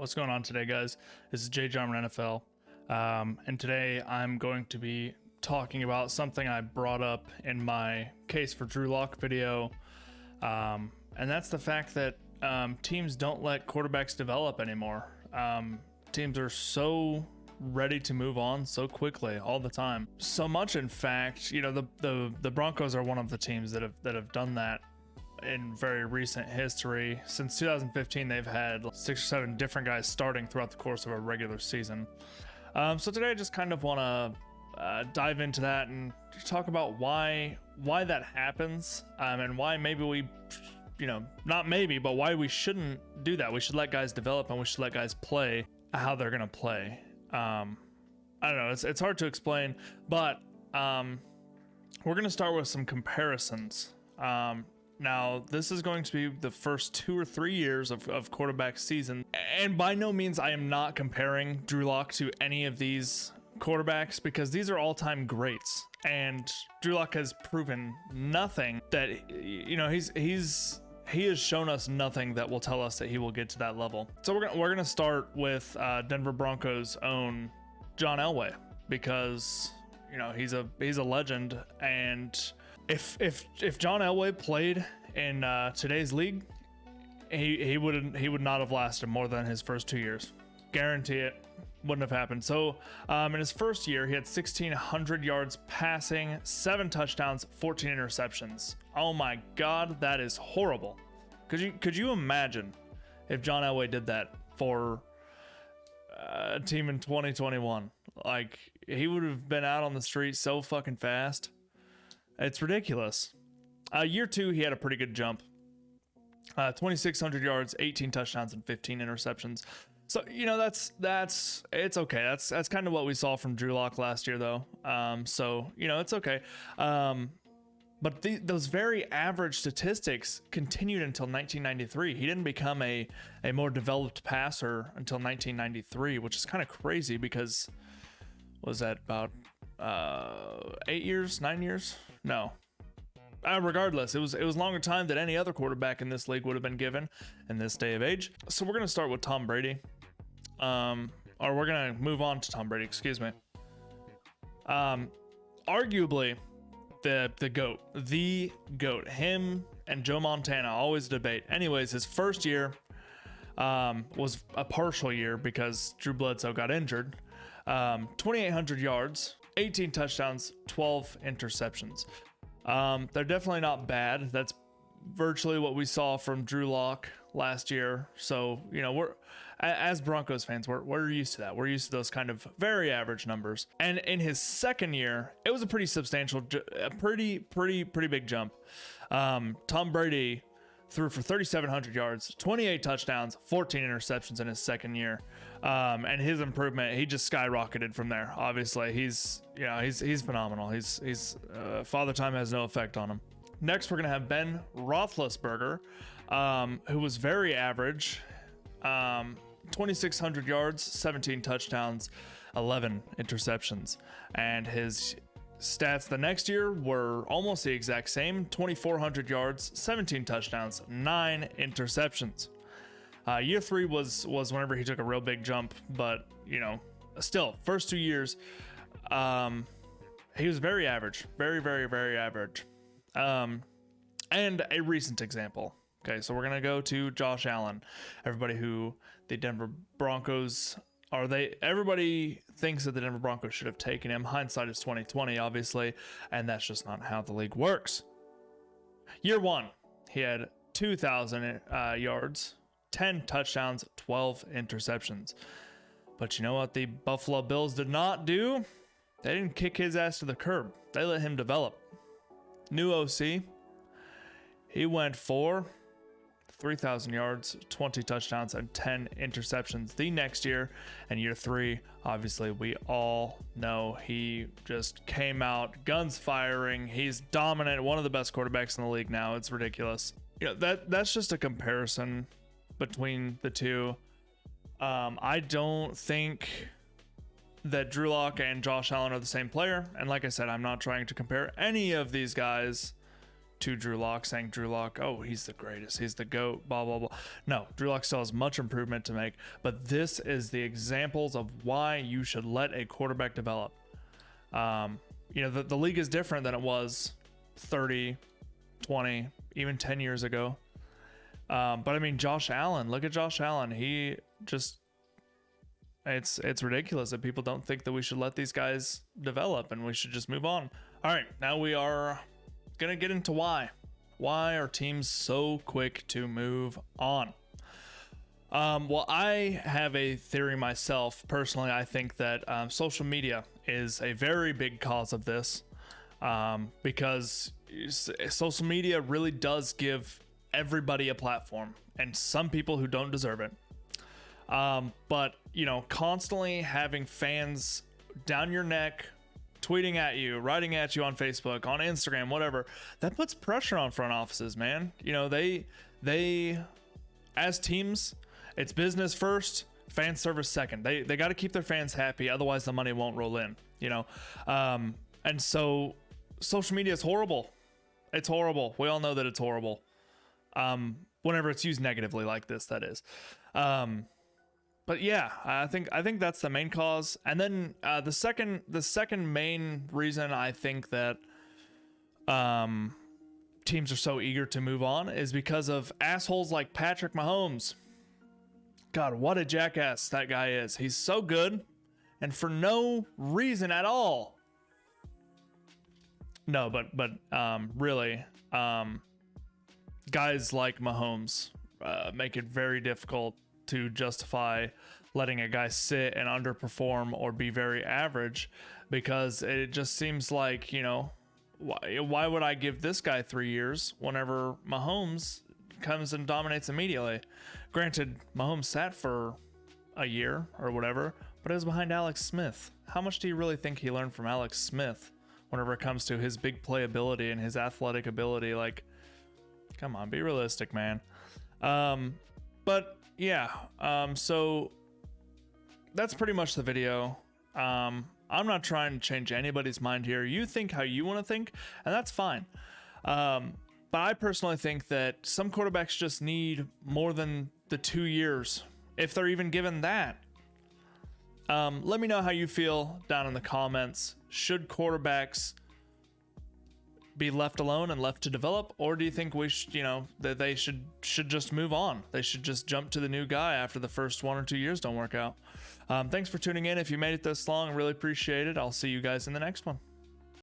What's going on today, guys? This is Jay Jarman NFL, and today I'm going to be talking about something I brought up in my Case for Drew Lock video, and that's the fact that teams don't let quarterbacks develop anymore. Teams are so ready to move on so quickly all the time. So much, in fact, the Broncos are one of the teams that have done that in very recent history. Since 2015, they've had 6 or 7 different guys starting throughout the course of a regular season. So today I just kind of want to dive into that and talk about why that happens, and why maybe we, not maybe, but why we shouldn't do that. We should let guys develop and we should let guys play how they're going to play. I don't know. It's hard to explain, but we're going to start with some comparisons. Now, this is going to be the first 2 or 3 years of quarterback season. And by no means I am not comparing Drew Lock to any of these quarterbacks, because these are all-time greats. And Drew Lock has proven nothing that, he has shown us nothing that will tell us that he will get to that level. So we're gonna start with Denver Broncos' own John Elway, because he's a legend. And if John Elway played in today's league, he would not have lasted more than his first 2 years. Guarantee it. Wouldn't have happened. So in his first year, he had 1,600 yards passing, 7 touchdowns, 14 interceptions. Oh my God, that is horrible. Could you imagine if John Elway did that for a team in 2021? Like, he would have been out on the street so fucking fast. It's ridiculous. Year 2, he had a pretty good jump. 2,600 yards, 18 touchdowns, and 15 interceptions. So, it's okay. That's kind of what we saw from Drew Lock last year, though. So, it's okay. But those very average statistics continued until 1993. He didn't become a more developed passer until 1993, which is kind of crazy, because was that about 8 years, 9 years? No. Regardless, it was longer time than any other quarterback in this league would have been given in this day of age. So we're going to start with Tom Brady. Or we're going to move on to Tom Brady, excuse me. Arguably the GOAT, him and Joe Montana, always debate. Anyways, his first year was a partial year because Drew Bledsoe got injured. 2,800 yards, 18 touchdowns, 12 interceptions. They're definitely not bad. That's virtually what we saw from Drew Lock last year. So, we're, as Broncos fans, we're used to that. We're used to those kind of very average numbers. And in his second year, it was a pretty substantial, a pretty big jump. Tom Brady threw for 3,700 yards, 28 touchdowns, 14 interceptions in his second year. And his improvement, he just skyrocketed from there. Obviously, he's phenomenal. He's Father Time has no effect on him. Next, we're gonna have Ben Roethlisberger, who was very average. 2,600 yards, 17 touchdowns, 11 interceptions, and his stats the next year were almost the exact same: 2,400 yards, 17 touchdowns, 9 interceptions. Year 3 was whenever he took a real big jump, but still, first 2 years, he was very average, very average. And a recent example. Okay, so we're gonna go to Josh Allen. Everybody who the Denver Broncos everybody thinks that the Denver Broncos should have taken him. Hindsight is 2020, obviously, and that's just not how the league works. Year 1, he had 2,000 yards, 10 touchdowns, 12 interceptions. But you know what the Buffalo Bills did not do? They didn't kick his ass to the curb. They let him develop. New OC, he went for 3,000 yards, 20 touchdowns, and 10 interceptions the next year. And year 3, obviously, we all know he just came out guns firing. He's dominant, one of the best quarterbacks in the league now. It's ridiculous. That's just a comparison between the two. I don't think that Drew Lock and Josh Allen are the same player. And like I said, I'm not trying to compare any of these guys to Drew Lock, saying Drew Lock, oh, he's the greatest, he's the GOAT, blah, blah, blah. No, Drew Lock still has much improvement to make, but this is the examples of why you should let a quarterback develop. The league is different than it was 30, 20, even 10 years ago. But I mean, Josh Allen, look at Josh Allen. He just, it's ridiculous that people don't think that we should let these guys develop and we should just move on. All right, now we are going to get into why. Why are teams so quick to move on? Well, I have a theory myself. Personally, I think that social media is a very big cause of this, because social media really does give everybody a platform, and some people who don't deserve it. But constantly having fans down your neck, tweeting at you, writing at you on Facebook, on Instagram, whatever, that puts pressure on front offices, man. They as teams, it's business first, fan service second. They got to keep their fans happy, otherwise the money won't roll in. And so social media is horrible. It's horrible. We all know that it's horrible. Whenever it's used negatively like this, that is. But yeah, I think that's the main cause. And then the second main reason I think that teams are so eager to move on is because of assholes like Patrick Mahomes. God, what a jackass that guy is. He's so good, and for no reason at all. No, but really, guys like Mahomes make it very difficult to justify letting a guy sit and underperform or be very average, because it just seems like, why would I give this guy 3 years whenever Mahomes comes and dominates immediately? Granted, Mahomes sat for a year or whatever, but it was behind Alex Smith. How much do you really think he learned from Alex Smith whenever it comes to his big play ability and his athletic ability? Like, come on, be realistic, man. But yeah, so that's pretty much the video. I'm not trying to change anybody's mind here. You think how you want to think, and that's fine. But I personally think that some quarterbacks just need more than the 2 years, if they're even given that. Let me know how you feel down in the comments. Should quarterbacks be left alone and left to develop, or do you think we should, that they should just move on? They should just jump to the new guy after the first 1 or 2 years don't work out. Thanks for tuning in. If you made it this long, really appreciate it. I'll see you guys in the next one.